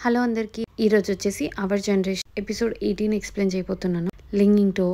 Hello అందరికీ ఈరోజు వచ్చేసి అవర్ జనరేషన్ ఎపిసోడ్ 18 ఎక్స్ప్లెయిన్ చేయబోతున్నాను. లింగింగ్ తో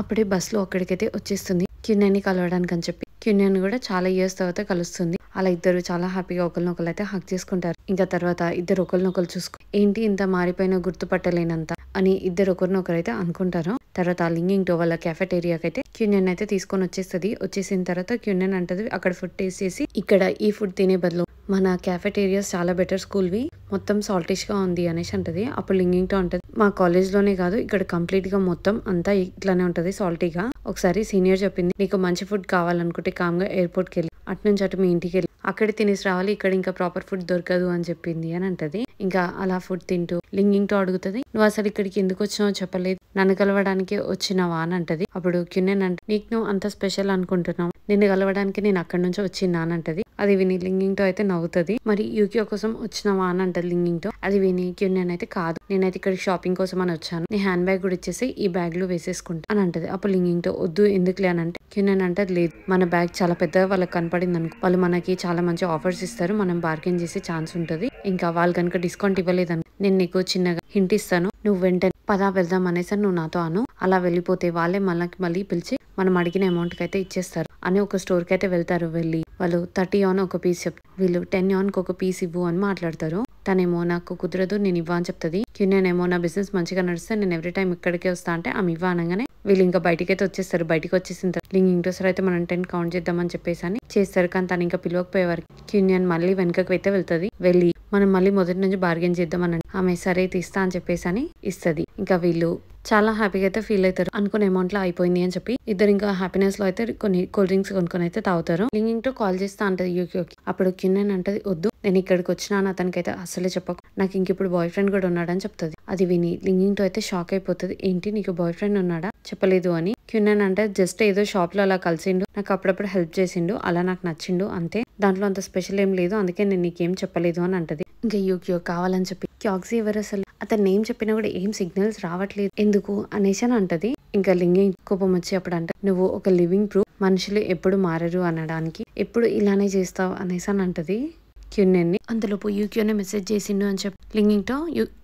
అప్పుడే బస్సులో అక్కడికైతే వచ్చేస్తుంది క్యూన్యాన్ని కలవడానికి అని చెప్పి. క్యూన్యాన్ని కూడా చాలా ఇయర్స్ తర్వాత కలుస్తుంది. అలా ఇద్దరు చాలా హ్యాపీగా ఒకరినొకరు అయితే హక్ చేసుకుంటారు. ఇంకా తర్వాత ఇద్దరు ఒకరినొకరు చూసుకో ఏంటి ఇంత మారిపోయిన గుర్తుపట్టలేనంత అని ఇద్దరు ఒకరినొకరు అయితే అనుకుంటారు. తర్వాత ఆ లింగింగ్ తో వాళ్ళ క్యాఫెటేరియాకి అయితే క్యూన్యాన్ అయితే తీసుకొని వచ్చేస్తుంది. వచ్చేసిన తర్వాత క్యూన్యాన్ అంటది అక్కడ ఫుడ్ టేస్ట్ చేసి ఇక్కడ ఈ ఫుడ్ తినే బదులు మన క్యాఫెటేరియాస్ చాలా బెటర్ స్కూల్వి మొత్తం సాల్టిష్ గా ఉంది అనేసి అంటది. అప్పుడు లింగింగ్ తో అంటది మా కాలేజ్ లోనే కాదు ఇక్కడ కంప్లీట్ గా మొత్తం అంతా ఇట్లానే ఉంటది సాల్టీగా. ఒకసారి సీనియర్ చెప్పింది నీకు మంచి ఫుడ్ కావాలనుకుంటే కామ్ గా ఎయిర్పోర్ట్ కి వెళ్ళి అటు నుంచి అటు మీ ఇంటికి వెళ్ళి అక్కడ తినేసి రావాలి, ఇక్కడ ఇంకా ప్రాపర్ ఫుడ్ దొరకదు అని చెప్పింది అని అంటది. ఇంకా అలా ఫుడ్ తింటూ లింగింగ్ తో అడుగుతుంది నువ్వు అసలు ఇక్కడికి ఎందుకు వచ్చినావో చెప్పలేదు, నన్ను కలవడానికి వచ్చినావా అని అంటది. అప్పుడు క్యూన్యాన్ అంటే నీకు నువ్వు అంత స్పెషల్ అనుకుంటున్నావు, నిన్ను కలవడానికి నేను అక్కడి నుంచి వచ్చినా అని అంటది. అది విని లింగింగ్ తో అయితే నవ్వుతుంది. మరి యూకియో కోసం వచ్చినావా అని అంటది లింగింగ్ తో. అది విని క్యూన్యాన్ అయితే కాదు నేనైతే ఇక్కడ షాపింగ్ కోసం అని వచ్చాను, నీ హ్యాండ్ బ్యాగ్ కూడా ఇచ్చేసి ఈ బ్యాగ్ లో వేసేసుకుంటా అని అంటది. అప్పుడు లింగింగ్ తో వద్దు ఎందుకులే అని అంటే క్యూన్యాన్ అంటే లేదు మన బ్యాగ్ చాలా పెద్దగా వాళ్ళకి కనపడింది అనుకో వాళ్ళు మనకి చాలా మంచి ఆఫర్స్ ఇస్తారు, మనం బార్గెన్ చేసే ఛాన్స్ ఉంటది. ఇంకా వాళ్ళు కనుక డిస్కౌంట్ ఇవ్వలేదని నేను నీకు చిన్నగా హింట్ ఇస్తాను, నువ్వు వెంటనే పదా వెళ్దాం అనేసి నువ్వు నాతో అను, అలా వెళ్ళిపోతే వాళ్ళే మళ్ళీ పిలిచి మనం అడిగిన అమౌంట్ కి అయితే ఇచ్చేస్తారు అని ఒక స్టోర్ కి అయితే వెళ్తారు. వెళ్ళి వాళ్ళు 30 ఆన్ ఒక పీస్ చెప్తారు, వీళ్ళు 10 ఆన్ ఒక పీస్ ఇవ్వు అని మాట్లాడతారు. తనేమో నాకు కుదరదు నేను ఇవ్వ అని చెప్తుంది. క్యూన్యాన్ ఏమో నా బిజినెస్ మంచిగా నడిస్తే నేను ఎవ్రీ టైం ఇక్కడికే వస్తా అంటే ఆమె ఇవ్వ అనగానే వీళ్ళు ఇంకా బయటికి అయితే వచ్చేస్తారు. బయటకు వచ్చేసిన తర్వాత లింగింగ్ తో అయితే మనం 10 కౌంట్ చేద్దామని చెప్పేసి అని చేస్తారు. కానీ తను ఇంకా పిలవకపోయేవారు క్యూన్యాన్ మళ్ళీ వెనకకి అయితే వెళ్తుంది. వెళ్ళి మనం మళ్ళీ మొదటి నుంచి బార్గెన్ చేద్దామని ఆమె సరే తీస్తా అని చెప్పేసి అని ఇస్తుంది. ఇంకా వీళ్ళు చాలా హ్యాపీగా అయితే ఫీల్ అవుతారు. అనుకున్న అమౌంట్ లో అయిపోయింది అని చెప్పి ఇద్దరు ఇంకా హ్యాపీనెస్ లో అయితే కొన్ని కూల్ డ్రింక్స్ కొనుక్కొని అయితే తాగుతారు. లింగింగ్ తో కాల్ చేస్తా అంటది యూకియోకి. అప్పుడు క్యూన్యాన్ అంటది వద్దు నేను ఇక్కడికి వచ్చినాను అతనికైతే అసలే చెప్పకు, నాకు ఇంక ఇప్పుడు బాయ్ ఫ్రెండ్ కూడా ఉన్నాడని చెప్తుంది. అది విని లింగింగ్ తో అయితే షాక్ అయిపోతుంది. ఏంటి నీకు బాయ్ ఫ్రెండ్ ఉన్నాడా చెప్పలేదు అని. క్యూన్యాన్ అంటే జస్ట్ ఏదో షాప్ లో అలా కలిసిండు, నాకు అప్పుడప్పుడు హెల్ప్ చేసిండు, అలా నాకు నచ్చిండు అంతే, దాంట్లో అంత స్పెషల్ ఏం లేదు, అందుకే నేను నీకేం చెప్పలేదు అని అంటది. ఇంకా యూకియో కావాలని చెప్పి క్యాక్సీ ఎవరు అసలు అతను నేమ్ చెప్పినా కూడా ఏం సిగ్నల్స్ రావట్లేదు ఎందుకు అనేసి అని అంటది. ఇంకా లింగింగ్ కోపం వచ్చి అప్పుడు అంటే నువ్వు ఒక లివింగ్ ప్రూఫ్, మనుషులు ఎప్పుడు మారరు అనడానికి ఎప్పుడు ఇలానే చేస్తావు అనేసి అని అంటది క్యూన్యాన్ ని. అంతలోపు యూకియోనే మెసేజ్ చేసిండు అని చెప్పి లింగింగ్ తో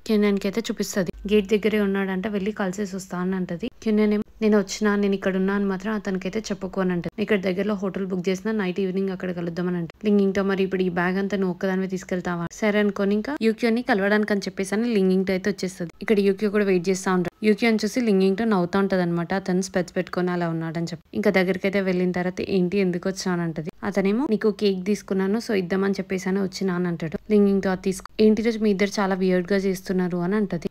క్యూన్యాన్ కి అయితే చూపిస్తుంది. గేట్ దగ్గరే ఉన్నాడంట వెళ్ళి కలిసేసి వస్తా అని అంటది. క్యూన్యాన్ ఏమో నేను వచ్చినా నేను ఇక్కడ ఉన్నా అని మాత్రం అతనికైతే చెప్పుకో అని అంటది. ఇక్కడ దగ్గరలో హోటల్ బుక్ చేసిన నైట్ ఈవినింగ్ అక్కడ కలుద్దామని అంటే లింగింగ్ తో మరి ఇప్పుడు ఈ బ్యాగ్ అంతా నువ్వు ఒక్కదానివే తీసుకెళ్తావా సరే అనుకోని ఇంకా యూకియోని కలవడానికి అని చెప్పేసి అని లింగింగ్ తో అయితే వచ్చేస్తుంది. ఇక్కడ యూకియో కూడా వెయిట్ చేస్తా ఉంటారు. యూకియోని చూసి లింగింగ్ తో నవ్వుతా ఉంటది అనమాట, అతను స్పెట్స్ పెట్టుకుని అలా ఉన్నాడని చెప్పి. ఇంకా దగ్గరికి అయితే వెళ్ళిన తర్వాత ఏంటి ఎందుకు వచ్చానంటది. అతనేమో నీకు కేక్ తీసుకున్నాను సో ఇద్దామని చెప్పేసి అని వచ్చినా అని అంటాడు. లింగింగ్ తో తీసుకో ఏంటి రోజు మీ ఇద్దరు చాలా వియర్డ్ గా చేస్తున్నారు అని అంటది.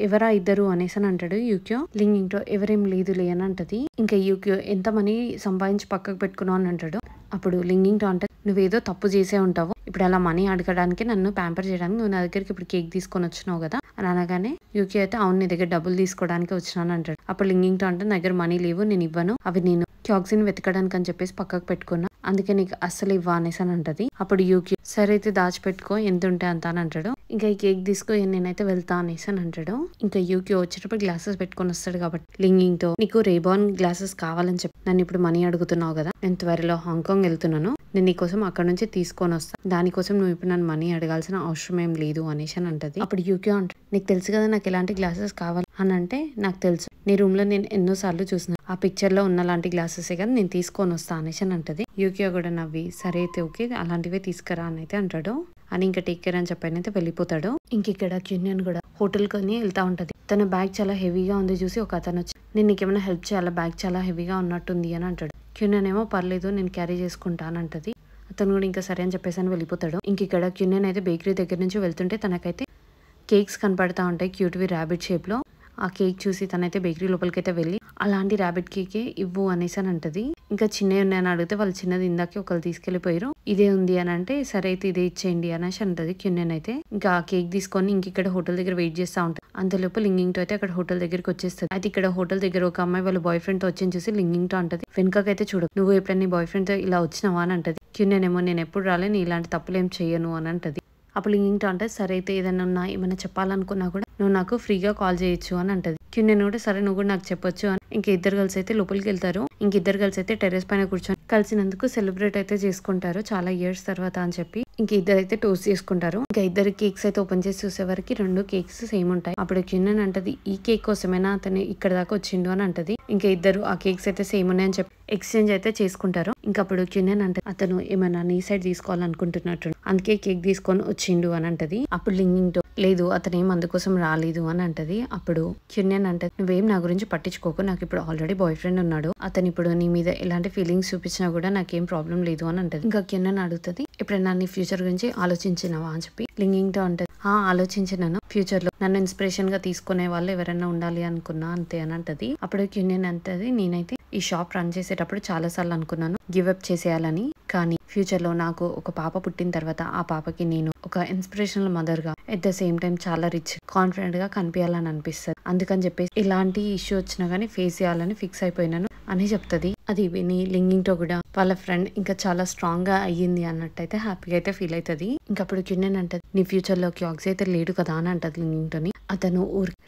ఎవరా ఇద్దరు అనేసి అని అంటాడు యూకియో. లింగింగ్ తో ఎవరేం లేదులే అని అంటది. ఇంకా యూకియో ఎంత మనీ సంపాదించి పక్కకు పెట్టుకున్నావు అని అంటాడు. అప్పుడు లింగింగ్ తో అంటే నువ్వేదో తప్పు చేసే ఉంటావు, ఇప్పుడు అలా మనీ అడగడానికి నన్ను ప్యాంపర్ చేయడానికి నువ్వు నా దగ్గరికి ఇప్పుడు కేక్ తీసుకొని వచ్చినావు కదా అని అనగానే యూకియో అయితే అవును నీ దగ్గర డబ్బులు తీసుకోవడానికి వచ్చినాను అంటాడు. అప్పుడు లింగింగ్ తో అంటే నా దగ్గర మనీ లేవు నేను ఇవ్వను, అవి నేను క్యాక్సీని వెతకడానికి అని చెప్పేసి పక్కకు పెట్టుకున్నా అందుకే నీకు అస్సలు ఇవ్వ అనేసి అని అంటది. అప్పుడు యూకియో సరే అయితే దాచిపెట్టుకో ఎంత ఉంటే అంత అని అంటాడు. ఇంకా ఈ కేక్ తీసుకో నేనైతే వెళ్తా అనేసి అని అంటాడు. ఇంకా యూకియో వచ్చేటప్పుడు గ్లాసెస్ పెట్టుకొని వస్తాడు కాబట్టి లింగింగ్ తో నీకు రేబాన్ గ్లాసెస్ కావాలని చెప్పి నన్ను ఇప్పుడు మనీ అడుగుతున్నావు కదా, నేను త్వరలో హాంకాంగ్ వెళ్తున్నాను, నేను నీకోసం అక్కడ నుంచి తీసుకొని వస్తా, దానికోసం నువ్వు ఇప్పుడు నన్ను మనీ అడగాల్సిన అవసరం ఏం లేదు అనేసి అని అంటది. అప్పుడు యూకియో అంటే నీకు తెలుసు కదా నాకు ఎలాంటి గ్లాసెస్ కావాలి అని అంటే నాకు తెలుసు నీ రూమ్ లో నేను ఎన్నో సార్లు చూసిన ఆ పిక్చర్ లో ఉన్న లాంటి గ్లాసెసే కదా నేను తీసుకొని వస్తా అనేసి అని అంటది. యూకియో కూడా నవ్వి సరే అయితే ఓకే అలాంటివే తీసుకురా అని అయితే అంటాడు. అని ఇంకా టేక్ కేర్ అని చెప్పని అయితే వెళ్ళిపోతాడు. ఇంక ఇక్కడ క్యూన్యాన్ కూడా హోటల్ కొని వెళ్తా ఉంటది. తన బ్యాగ్ చాలా హెవీగా ఉంది చూసి ఒక అతను వచ్చి నేను నీకేమైనా హెల్ప్ చేయాలా బ్యాగ్ చాలా హెవీగా ఉన్నట్టుంది అని అంటాడు. క్యూన్యాన్ ఏమో పర్లేదు నేను క్యారీ చేసుకుంటా అని అంటది. అతను కూడా ఇంకా సరే అని చెప్పేసి అని వెళ్ళిపోతాడు. ఇంక ఇక్కడ క్యూన్యాన్ అయితే బేకరీ దగ్గర నుంచి వెళ్తుంటే తనకైతే కేక్స్ కనపడతా ఉంటాయి క్యూట్వి ర్యాబిట్ షేప్ లో. ఆ కేక్ చూసి తనైతే బేకరీ లోపలికైతే వెళ్ళి అలాంటి ర్యాబిట్ కేకే ఇవ్వు అనేసి అని అంటది. ఇంకా చిన్నవి ఉన్నాయని అడిగితే వాళ్ళు చిన్నది ఇందాకే ఒకళ్ళు తీసుకెళ్లిపోయారు, ఇదే ఉంది అని అంటే సరే అయితే ఇదే ఇచ్చేయండి అనేసి అంటది క్యూన్యాన్ అయితే. ఇంకా ఆ కేక్ తీసుకొని ఇంక ఇక్కడ హోటల్ దగ్గర వెయిట్ చేస్తా ఉంటారు. అంతలోపు లింగింగ్ తో అయితే అక్కడ హోటల్ దగ్గరికి వచ్చేస్తుంది. అయితే ఇక్కడ హోటల్ దగ్గర ఒక అమ్మాయి వాళ్ళ బాయ్ ఫ్రెండ్ తో వచ్చి చూసి లింగింగ్ తో అంటది వెనకకైతే చూడు నువ్వు ఎప్పుడైనా నీ బాయ్ ఫ్రెండ్ తో ఇలా వచ్చినావా అని అంటది. క్యూన్యాన్ ఏమో నేను ఎప్పుడు రాలే నీ ఇలాంటి తప్పులేం చెయ్యను అని అంటది. అప్పుడు లింగింగ్ తో అంటే సరే అయితే ఏదైనా ఏమైనా చెప్పాలనుకున్నా కూడా నువ్వు నాకు ఫ్రీగా కాల్ చేయొచ్చు అని అంటది. క్యూన్యాన్ కూడా సరే నువ్వు కూడా నాకు చెప్పొచ్చు అని ఇంక ఇద్దరు కలిసి అయితే లోపలికి వెళ్తారు. ఇంక ఇద్దరు కలిసి అయితే టెర్రస్ పైన కూర్చొని కలిసినందుకు సెలబ్రేట్ అయితే చేసుకుంటారు చాలా ఇయర్స్ తర్వాత అని చెప్పి. ఇంక ఇద్దరైతే టోస్ట్ చేసుకుంటారు. ఇంకా ఇద్దరు కేక్స్ అయితే ఓపెన్ చేసి చూసేవరకు 2 కేక్స్ సేమ్ ఉంటాయి. అప్పుడు క్యూన్ అంటది ఈ కేక్ కోసమేనా అతను ఇక్కడ దాకా వచ్చిండు అని అంటది. ఇంకా ఇద్దరు ఆ కేక్స్ అయితే సేమ్ ఉన్నాయని చెప్పి ఎక్స్చేంజ్ అయితే చేసుకుంటారు. ఇంకా అప్పుడు క్యూన్ అంటే అతను ఏమైనా నీ సైడ్ తీసుకోవాలనుకుంటున్నట్టు అందుకే కేక్ తీసుకొని వచ్చిండు అని అంటది. అప్పుడు లింగింగ్ తో లేదు అతను ఏం అందుకోసం రాలేదు అని అంటది. అప్పుడు క్యూన్ అంటది నువ్వేం నా గురించి పట్టించుకోకు, నాకు ఇప్పుడు ఆల్రెడీ బాయ్ ఫ్రెండ్ ఉన్నాడు, అతను ఇప్పుడు నీ మీద ఎలాంటి ఫీలింగ్స్ చూపించినా కూడా నాకేం ప్రాబ్లం లేదు అని అంటది. ఇంకా క్యూన్ అడుగుతుంది ఎప్పుడైనా నీ ఫ్యూచర్ గురించి ఆలోచించినావా అని చెప్పి. లింగింగ్ తో అంటది ఆలోచించినాను, ఫ్యూచర్ లో నన్ను ఇన్స్పిరేషన్ గా తీసుకునే వాళ్ళు ఎవరైనా ఉండాలి అనుకున్నా అంతే అని అంటది. అప్పుడు క్యూన్ అంటది నేనైతే ఈ షాప్ రన్ చేసేటప్పుడు చాలా సార్లు అనుకున్నాను గివ్ అప్ చేసేయాలని, కానీ ఫ్యూచర్ లో నాకు ఒక పాప పుట్టిన తర్వాత ఆ పాపకి నేను ఒక ఇన్స్పిరేషనల్ మదర్ గా ఎట్ ద సేమ్ టైం చాలా రిచ్ కాన్ఫిడెంట్ గా కనిపించాలని అనిపిస్తుంది, అందుకని చెప్పేసి ఇలాంటి ఇష్యూ వచ్చినా గానీ ఫేస్ చేయాలని ఫిక్స్ అయిపోయినాను అని చెప్తది. అది విని లింగింగ్ తో కూడా వాళ్ళ ఫ్రెండ్ ఇంకా చాలా స్ట్రాంగ్ గా అయ్యింది అన్నట్టయితే హ్యాపీగా అయితే ఫీల్ అవుతుంది. ఇంకప్పుడు క్యూన్ అంటది నీ ఫ్యూచర్ లో క్యాక్స్ అయితే లేడు కదా అని అంటది లింగింగ్ తోని. అతను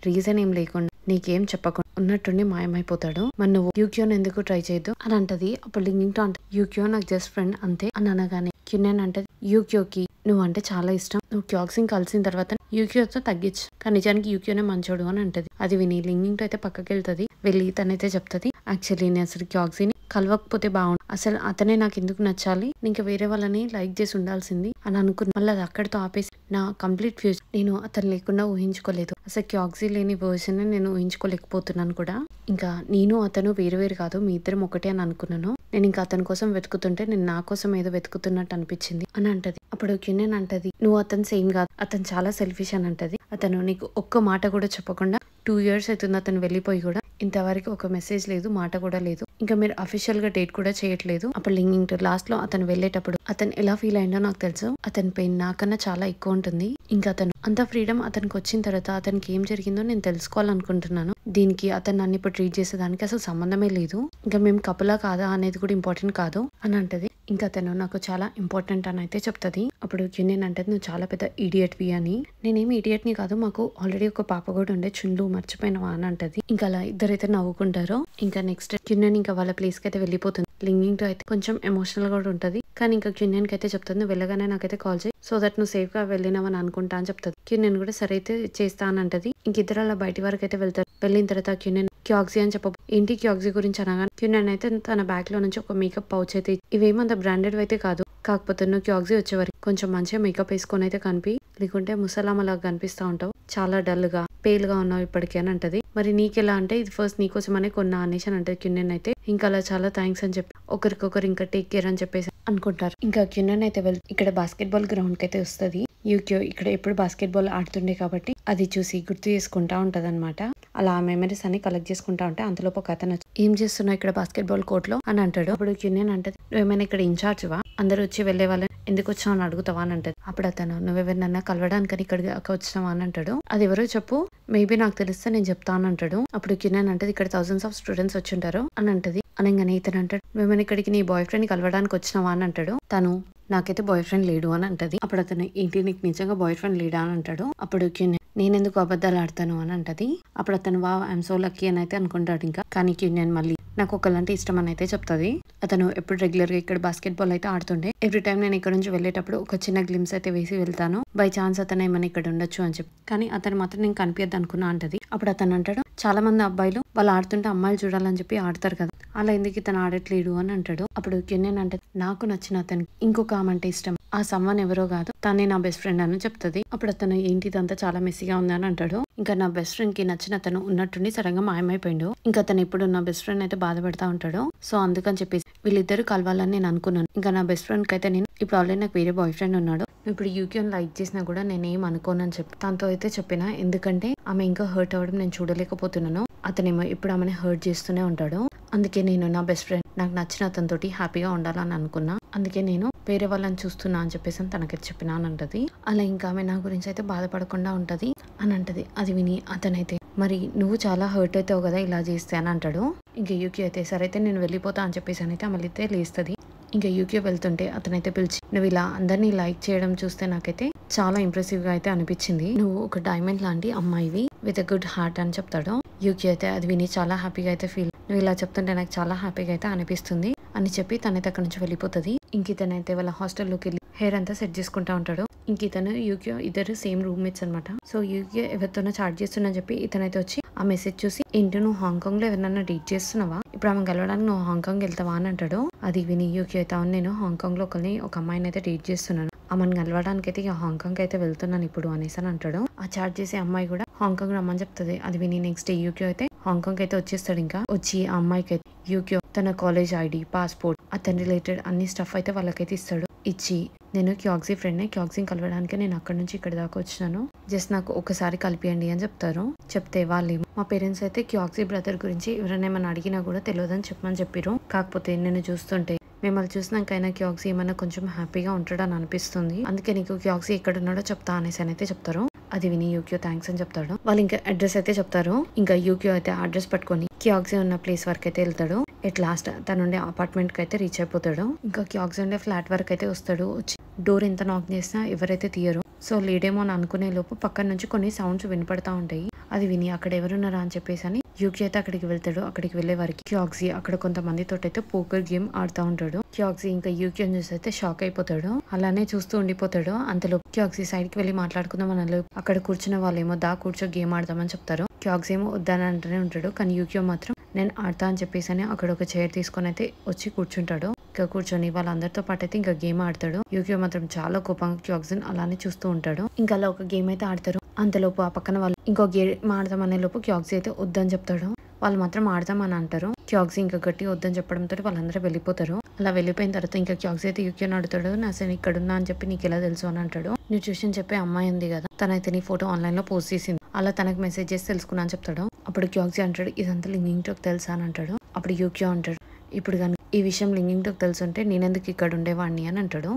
రీజన్ ఏం లేకుండా నీకేం చెప్పకుండా ఉన్నట్టుండి మాయమైపోతాడు, మరి నువ్వు యూక్యోన్ ఎందుకు ట్రై చేయొద్దు అని అంటది. అప్పుడు లింగింగ్ తో అంటే యూక్యో నాకు జస్ట్ ఫ్రెండ్ అంతే అని అనగానే క్యూన్ అంటది యూక్యోకి నువ్వు అంటే చాలా ఇష్టం, నువ్వు క్యాక్సింగ్ కలిసిన తర్వాత యూక్యోతో తగ్గించు, కానీ నిజానికి యూక్యోనే మంచోడు అని అంటది. అది విని లింగింగ్ తో అయితే పక్కకి వెళ్తది. వెళ్ళి తనైతే చెప్తది యాక్చువల్లీ నేను అసలు క్యాక్సీని కలవకపోతే బాగుండు, అసలు అతనే నాకు ఎందుకు నచ్చాలి, ఇంకా వేరే వాళ్ళని లైక్ చేసి ఉండాల్సింది అని అనుకున్నా, మళ్ళీ అది అక్కడితో ఆపేసి నా కంప్లీట్ ఫ్యూచర్ నేను అతను లేకుండా ఊహించుకోలేదు, అసలు క్యాక్సీ లేని వర్షన్ నేను ఊహించుకోలేకపోతున్నాను కూడా, ఇంకా నేను అతను వేరు వేరు కాదు మీ ఇద్దరం ఒకటే అని అనుకున్నాను, నేను ఇంకా అతని కోసం వెతుకుతుంటే నేను నా కోసం ఏదో వెతుకుతున్నట్టు అనిపించింది అని అంటది. అప్పుడు క్యూన్ అంటది నువ్వు అతను సేమ్ కాదు, అతను చాలా సెల్ఫిష్ అని అంటది. అతను నీకు ఒక్క మాట కూడా చెప్పకుండా 2 years అవుతుంది అతను వెళ్ళిపోయి కూడా ఇంతవరకు ఒక మెసేజ్ లేదు, మాట కూడా లేదు, ఇంకా మీరు అఫీషియల్ గా డేట్ కూడా చేయట్లేదు. అప్పుడు లింగింగ్ టు లాస్ట్ లో అతను వెళ్ళేటప్పుడు అతను ఎలా ఫీల్ అయిందో నాకు తెలుసు, అతని పెయిన్ నాకన్నా చాలా ఎక్కువ ఉంటుంది, ఇంకా అతను అంత ఫ్రీడమ్ అతనికి వచ్చిన తర్వాత అతనికి ఏం జరిగిందో నేను తెలుసుకోవాలనుకుంటున్నాను, దీనికి అతను నన్ను ఇప్పుడు ట్రీట్ చేసేదానికి అసలు సంబంధమే లేదు, ఇంకా మేము కపులా కాదా అనేది కూడా ఇంపార్టెంట్ కాదు అని అంటది. ఇంకా అతను నాకు చాలా ఇంపార్టెంట్ అని అయితే చెప్తది. అప్పుడు క్యూన్ అంటది నువ్వు చాలా పెద్ద ఇడియట్ వి అని, నేనేమి ఇడియట్ ని కాదు, మాకు ఆల్రెడీ ఒక పాప కూడా ఉండే చుండు మర్చిపోయినవా అని అంటది. ఇంకా అలా ఇద్దరైతే నవ్వుకుంటారు. ఇంకా నెక్స్ట్ క్యూన్ ఇంకా వాళ్ళ ప్లేస్ కి అయితే వెళ్ళిపోతుంది. లింగింగ్ తో అయితే కొంచెం ఎమోషనల్ గా కూడా ఉంటది, కానీ ఇంకా క్యూన్ కి అయితే చెప్తుంది నువ్వు వెళ్ళగానే నాకైతే కాల్ చేయి సో దట్ నువ్వు సేఫ్ గా వెళ్ళినావని అనుకుంటా అని చెప్తుంది. క్యూన్ కూడా సరే అయితే చేస్తా అని అంటది. ఇంక ఇద్దరు అలా బయటి వరకు అయితే వెళ్తారు. వెళ్ళిన తర్వాత క్యూన్ క్యాక్సీ అని చెప్ప ఏంటి క్యాక్సీ గురించి అనగా క్యూన్ అయితే తన బ్యాగ్ లో నుంచి ఒక మేకప్ పౌచ్ అయితే ఇవేమంత బ్రాండెడ్ అయితే కాదు, కాకపోతే నువ్వు క్యాక్సీ వచ్చేవారికి కొంచెం మంచిగా మేకప్ వేసుకొని అయితే కనిపి, లేకుంటే ముసలామలాగా కనిపిస్తా ఉంటావు, చాలా డల్ గా పేల్ గా ఉన్నావు ఇప్పటికే అని అంటది. మరి నీకెలా అంటే ఇది ఫస్ట్ నీకోసమనే కొన్నా అనేసి అని అంటది క్యూన్ అయితే. ఇంకా అలా చాలా థ్యాంక్స్ అని చెప్పి ఒకరికొకరు ఇంకా టేక్ కేర్ అని చెప్పేసి అనుకుంటారు. ఇంకా క్యూన్ అయితే వెళ్తే ఇక్కడ బాస్కెట్ బాల్ గ్రౌండ్ కి అయితే వస్తుంది. యూక్యో ఇక్కడ ఎప్పుడు బాస్కెట్ బాల్ ఆడుతుండే కాబట్టి అది చూసి గుర్తు చేసుకుంటా ఉంటది అనమాట. అలా ఆ మెమరీస్ అన్ని కలెక్ట్ చేసుకుంటా ఉంటే అంతలోపు ఒక అతను ఏం చేస్తున్నావు ఇక్కడ బాస్కెట్ బాల్ కోర్ట్ లో అని అంటాడు. అప్పుడు క్యూన్ అంటది నువ్వేమైనా ఇక్కడ ఇన్ఛార్జ్ వా, అందరూ వచ్చి వెళ్లే వాళ్ళని ఎందుకు వచ్చినావు అని అడుగుతావా అని అంటది. అప్పుడు అతను నువ్వెవరినన్నా కలవడానికి ఇక్కడికి వచ్చినావా అని అంటాడు. అది ఎవరో చెప్పు, మేబీ నాకు తెలిస్తే నేను చెప్తా అని అంటాడు. అప్పుడు క్యూన్ అంటది ఇక్కడ thousands of స్టూడెంట్స్ వచ్చి ఉంటారు అని అంటది. అనగానే ఇతను అంటాడు నువ్వేమైనా ఇక్కడికి నీ బాయ్ ఫ్రెండ్ కలవడానికి వచ్చినావా అని అంటాడు. తను నాకైతే బాయ్ ఫ్రెండ్ లేడు అని అంటది. అప్పుడు అతను ఏంటి నీకు నిజంగా బాయ్ ఫ్రెండ్ లేడా అని అంటాడు. అప్పుడు క్యూన్ నేనెందుకు అబద్ధాలు ఆడతాను అని అంటది. అప్పుడు అతను వా ఐఎమ్ సో లక్కీ అని అయితే అనుకుంటాడు. ఇంకా కానీ క్యూన్ మళ్ళీ నాకు ఒకలాంటి ఇష్టం అని అయితే చెప్తుంది. అతను ఎప్పుడు రెగ్యులర్ గా ఇక్కడ బాస్కెట్ బాల్ అయితే ఆడుతుండే, ఎవ్రీ టైం నేను ఇక్కడ నుంచి వెళ్ళేటప్పుడు ఒక చిన్న గ్లిమ్స్ అయితే వేసి వెళ్తాను, బై ఛాన్స్ అతను ఏమైనా ఇక్కడ ఉండొచ్చు అని చెప్పి, కానీ అతను మాత్రం నేను కనిపించద్దు అనుకున్నా అంటది. అప్పుడు అతను అంటాడు చాలా మంది అబ్బాయిలు వాళ్ళు ఆడుతుంటే అమ్మాయిలు చూడాలని చెప్పి ఆడతారు కదా, అలా ఎందుకు ఇతను ఆడట్లేడు అని అంటాడు. అప్పుడు క్యూన్ అంటే నాకు నచ్చిన అతనికి ఇంకొక ఆమె అంటే ఇష్టం, ఆ సమ్వన్ ఎవరో కాదు తనే నా బెస్ట్ ఫ్రెండ్ అని చెప్తుంది. అప్పుడు అతను ఏంటి ఇదంతా చాలా మెస్సీగా ఉంది అని అంటాడు. ఇంకా నా బెస్ట్ ఫ్రెండ్ కి నచ్చిన అతను ఉన్నట్టుండి సడన్ గా మాయమైపోయిండు, ఇంకా అతను ఇప్పుడు నా బెస్ట్ ఫ్రెండ్ అయితే బాధపడతా ఉంటాడు. సో అందుకని చెప్పేసి వీళ్ళిద్దరు కలవాలని నేను అనుకున్నాను. ఇంకా నా బెస్ట్ ఫ్రెండ్ కి అయితే నేను ఇప్పుడు ఆల్రెడీ నాకు వేరే బాయ్ ఫ్రెండ్ ఉన్నాడు, ఇప్పుడు యూక్యూన్ లైక్ చేసినా కూడా నేనేం అనుకోనని చెప్పి తనతో అయితే చెప్పిన, ఎందుకంటే ఆమె ఇంకా హర్ట్ అవ్వడం నేను చూడలేకపోతున్నాను, అతనేమో ఇప్పుడు ఆమెను హర్ట్ చేస్తూనే ఉంటాడు, అందుకే నేను నా బెస్ట్ ఫ్రెండ్ నాకు నచ్చిన అతనితోటి హ్యాపీగా ఉండాలని అనుకున్నా, అందుకే నేను వేరే వాళ్ళని చూస్తున్నా అని చెప్పేసి తనకైతే చెప్పినా అని అంటది. అలా ఇంకా ఆమె నా గురించి అయితే బాధపడకుండా ఉంటది అని అంటది. అది విని అతనైతే మరి నువ్వు చాలా హర్ట్ అవుతావు కదా ఇలా చేస్తే అని అంటాడు. ఇంకా యూక్యూ అయితే సరే అయితే నేను వెళ్ళిపోతా అని చెప్పేసి అయితే ఆమె అయితే లేస్తుంది. ఇంకా యూక్యూ వెళ్తుంటే అతనైతే పిలిచి నువ్వు ఇలా అందరినీ లైక్ చేయడం చూస్తే నాకైతే చాలా ఇంప్రెసివ్ గా అయితే అనిపించింది, నువ్వు ఒక డైమండ్ లాంటి అమ్మాయివి విత్ ఎ గుడ్ హార్ట్ అని చెప్తాడు. యూక్యూ అయితే అది విని చాలా హ్యాపీగా అయితే ఫీల్, నువ్వు ఇలా చెప్తుంటే నాకు చాలా హ్యాపీగా అయితే అనిపిస్తుంది అని చెప్పి తనైతే అక్కడ నుంచి వెళ్ళిపోతుంది. ఇంక ఇతనైతే వాళ్ళ హాస్టల్లోకి వెళ్ళి హెయిర్ అంతా సెట్ చేసుకుంటా ఉంటాడు. ఇంక ఇతను యూక్యో ఇద్దరు సేమ్ రూమ్మేట్స్ అనమాట. సో యూక్యో ఎవరితోనో చాట్ చేస్తున్నా చెప్పి ఇతనైతే వచ్చి ఆ మెసేజ్ చూసి, ఏంటి నువ్వు హాంకాంగ్ లో ఎవరినన్నా డేట్ చేస్తున్నావా, ఇప్పుడు ఆమె కలవడానికి నువ్వు హాంకాంగ్ వెళ్తావా అని అంటాడు. అది విని యూక్యో అయితే, అవును నేను హాంకాంగ్ లో ఒక అమ్మాయిని అయితే డేట్ చేస్తున్నాను, ఆమెను కలవడానికి అయితే ఇక హాంకాంగ్ అయితే వెళ్తున్నాను ఇప్పుడు అనేసి అని అంటాడు. ఆ చాట్ చేసే అమ్మాయి కూడా హాంకాంగ్ రమ్మని చెప్తుంది. అది విని నెక్స్ట్ డే యూక్యో అయితే హాంకాంగ్ అయితే వచ్చేస్తాడు. ఇంకా వచ్చి ఆ అమ్మాయికి అయితే యూక్యో తన కాలేజ్ ఐడి, పాస్పోర్ట్, అతని రిలేటెడ్ అన్ని స్టఫ్ అయితే వాళ్ళకైతే ఇస్తాడు. ఇచ్చి, నేను క్యాక్సీ ఫ్రెండ్ని, క్యాక్సీని కలవడానికి నేను అక్కడ నుంచి ఇక్కడ దాకా వచ్చినాను, జస్ట్ నాకు ఒకసారి కలిపియండి అని చెప్తారు. చెప్తే వాళ్ళు, మా పేరెంట్స్ అయితే క్యాక్సీ బ్రదర్ గురించి ఎవరైనా ఏమైనా అడిగినా కూడా తెలియదని చెప్పమని చెప్పారు, కాకపోతే నేను చూస్తుంటే మిమ్మల్ని చూసినాకైనా క్యాక్సీ ఏమైనా కొంచెం హ్యాపీగా ఉంటాడని అనిపిస్తుంది, అందుకే నీకు క్యాక్సీ ఎక్కడ ఉన్నాడో చెప్తా అనేసి అని అయితే చెప్తారు. అది విని యూక్యో థ్యాంక్స్ అని చెప్తాడు. వాళ్ళు ఇంకా అడ్రస్ అయితే చెప్తారు. ఇంకా యూక్యో అయితే అడ్రస్ పట్టుకొని క్యాక్సీ ఉన్న ప్లేస్ వరకు అయితే వెళ్తాడు. ఎట్ లాస్ట్ తనుండే అపార్ట్మెంట్ కి అయితే రీచ్ అయిపోతాడు. ఇంకా క్యాక్సీ ఉండే ఫ్లాట్ వరకు అయితే వస్తాడు. వచ్చి డోర్ ఎంత నాక్ చేసినా ఎవరైతే తీయరు. సో లేడేమో అని అనుకునే లోపు పక్కన నుంచి కొన్ని సౌండ్స్ వినపడతా ఉంటాయి. అది విని అక్కడ ఎవరున్నారా అని చెప్పేసి అని యూక్యో అయితే అక్కడికి వెళ్తాడు. అక్కడికి వెళ్లే వారికి క్యాక్సీ అక్కడ కొంతమందితో అయితే పోకర్ గేమ్ ఆడుతూ ఉంటాడు. క్యాక్సీ ఇంకా యూక్యో చూసి అయితే షాక్ అయిపోతాడు. అలానే చూస్తూ ఉండిపోతాడు. అంతలో క్యాక్సీ సైడ్ కి వెళ్ళి మాట్లాడుకుందాం అని అక్కడ కూర్చున్న వాళ్ళేమో కూర్చో గేమ్ ఆడదామని చెప్తారు. క్యాక్సీ ఏమో వద్దని అంటూనే ఉంటాడు. కానీ యూక్యో మాత్రం నేను ఆడతా అని చెప్పేసి అని అక్కడ ఒక చైర్ తీసుకొని అయితే వచ్చి కూర్చుంటాడు. ఇంకా కూర్చొని వాళ్ళందరితో పాటు అయితే ఇంకా గేమ్ ఆడతాడు. యూక్యో మాత్రం చాలా కోపంగా క్యాక్సీని అలానే చూస్తూ ఉంటాడు. ఇంకా అలా ఒక గేమ్ అయితే ఆడతారు. అంతలోపు ఆ పక్కన వాళ్ళు ఇంకో గేమ్ ఆడదాం అనే లోపు క్యాక్సీ అయితే వద్దని చెప్తాడు. వాళ్ళు మాత్రం ఆడదామని అంటారు. క్యాక్సీ ఇంకా గట్టి వద్దని చెప్పడంతో వాళ్ళందరూ వెళ్ళిపోతారు. అలా వెళ్ళిపోయిన తర్వాత ఇంకా క్యాక్సీ అయితే యూక్యోని అడుగుతాడు, నా అసలు ఇక్కడ ఉన్నా అని చెప్పి నీకు ఎలా తెలుసు అని అంటాడు. నువ్వు చూసి చెప్పే అమ్మాయి ఉంది కదా, తనైతే నీ ఫోటో ఆన్లైన్ లో పోస్ట్ చేసింది, అలా తనకు మెసేజ్ చేసి తెలుసుకున్నా అని చెప్తాడు. అప్పుడు క్యాక్సీ అంటాడు, ఇదంతా లింకింగ్ టోక్ తెలుసా అని అంటాడు. అప్పుడు యూక్యో అంటాడు, ఇప్పుడు కానీ ఈ విషయం లింకింగ్ టోక్ తెలుసుంటే నేనెందుకు ఇక్కడ ఉండేవాడిని అని అంటాడు.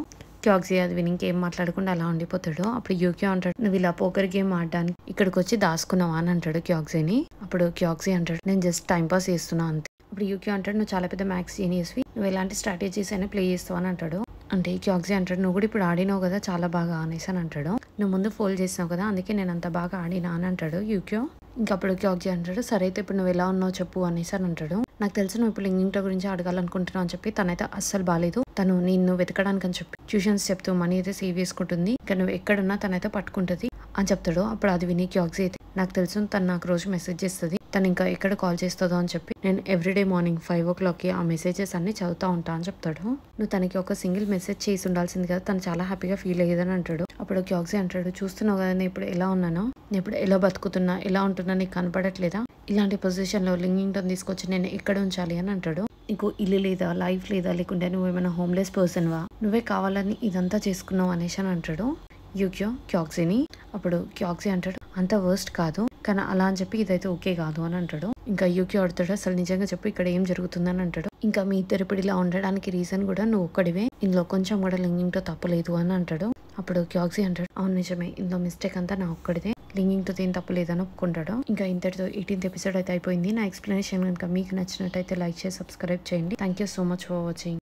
క్యాక్సీ అది విని ఇంకేం మాట్లాడకుండా అలా ఉండిపోతాడు. అప్పుడు యూక్యో అంటాడు, నువ్వు ఇలా పోకర్ గేమ్ ఆడడానికి ఇక్కడికి వచ్చి దాసుకున్నావా అని అంటాడు క్యాక్సీని. అప్పుడు క్యాక్సీ అంటాడు, నేను జస్ట్ టైం పాస్ చేస్తున్నా అంతే. అప్పుడు యూక్యో అంటాడు, నువ్వు చాలా పెద్ద మ్యాథ్స్ జీనియస్వి, నువ్వు ఎలాంటి స్ట్రాటజీస్ అయినా ప్లే చేస్తావు అని అంటాడు. అంటే క్యాక్సీ అంటాడు, నువ్వు కూడా ఇప్పుడు ఆడినావు కదా చాలా బాగా అనేసి అని అంటాడు. నువ్వు ముందు ఫోల్డ్ చేసినావు కదా అందుకే నేను అంత బాగా ఆడినా అని అంటాడు యూక్యో. ఇంకప్పుడు క్యాక్సీ అంటాడు, సరే అయితే ఇప్పుడు నువ్వు ఎలా ఉన్నావు చెప్పు అనేసి అని అంటాడు. నాకు తెలుసు నువ్వు ఇప్పుడు లింకింగ్ టోక్ గురించి అడగాలనుకుంటున్నావు అని చెప్పి తనైతే అస్సలు బాలేదు. తను నిన్ను వెతకడానికి అని చెప్పి ట్యూషన్స్ చెప్తూ మనీ అయితే సేవ్ చేసుకుంటుంది, ఇంకా నువ్వు ఎక్కడున్నా తనైతే పట్టుకుంటుంది అని చెప్తాడు. అప్పుడు అది విని క్యాక్సీ అయితే, నాకు తెలుసు తను నాకు రోజు మెసేజ్ చేస్తుంది, తను ఇంకా ఎక్కడ కాల్ చేస్తుందో అని చెప్పి నేను ఎవ్రీడే మార్నింగ్ 5 o'clock ఆ మెసేజెస్ అన్ని చదువుతా ఉంటా అని చెప్తాడు. నువ్వు తనకి ఒక సింగిల్ మెసేజ్ చేసి ఉండాల్సింది కదా, తను చాలా హ్యాపీగా ఫీల్ అయ్యేదని అంటాడు. అప్పుడు క్యాక్సీ అంటాడు, చూస్తున్నావు కదా నేను ఇప్పుడు ఎలా ఉన్నానో, నేను ఇప్పుడు ఎలా బతుకుతున్నా ఎలా ఉంటున్నా నీకు కనపడట్లేదా, ఇలాంటి పొజిషన్ లో లింకింగ్ టోన్ తీసుకొచ్చి నేను ఎక్కడ ఉంచాలి అని అంటాడు. నీకు ఇల్లు లేదా, లైఫ్ లేదా, లేకుంటే నువ్వేమైనా హోమ్లెస్ పర్సన్ వా, నువ్వే కావాలని ఇదంతా చేసుకున్నావు అనేసి అని అంటాడు యూక్యో క్యాక్సీని. అప్పుడు క్యాక్సీ అంటాడు, అంత వర్స్ట్ కాదు కానీ అలా అని చెప్పి ఇదైతే ఓకే కాదు అని అంటాడు. ఇంకా యూక్యో అడుగుతాడు, అసలు నిజంగా చెప్పి ఇక్కడ ఏం జరుగుతుందని అంటాడు. ఇంకా మీ ఇద్దరు ఇప్పుడు ఇలా ఉండడానికి రీజన్ కూడా నువ్వు ఒక్కడివే, ఇందులో కొంచెం కూడా లింకింగ్ తో తప్పలేదు అని అంటాడు. అప్పుడు క్యాక్సీ అంటాడు, అవును నిజమే, ఇందులో మిస్టేక్ అంతా నా ఒక్కడిదే, లింకింగ్ తో ఏం తప్పలేదని ఒప్పుకుంటాడు. ఇంకా ఇంతటితో 18th ఎపిసోడ్ అయితే అయిపోయింది. నా ఎక్స్ప్లెనేషన్ కనుక మీకు నచ్చినట్టయితే లైక్ చేసి సబ్స్క్రైబ్ చేయండి. Thank you so much for watching.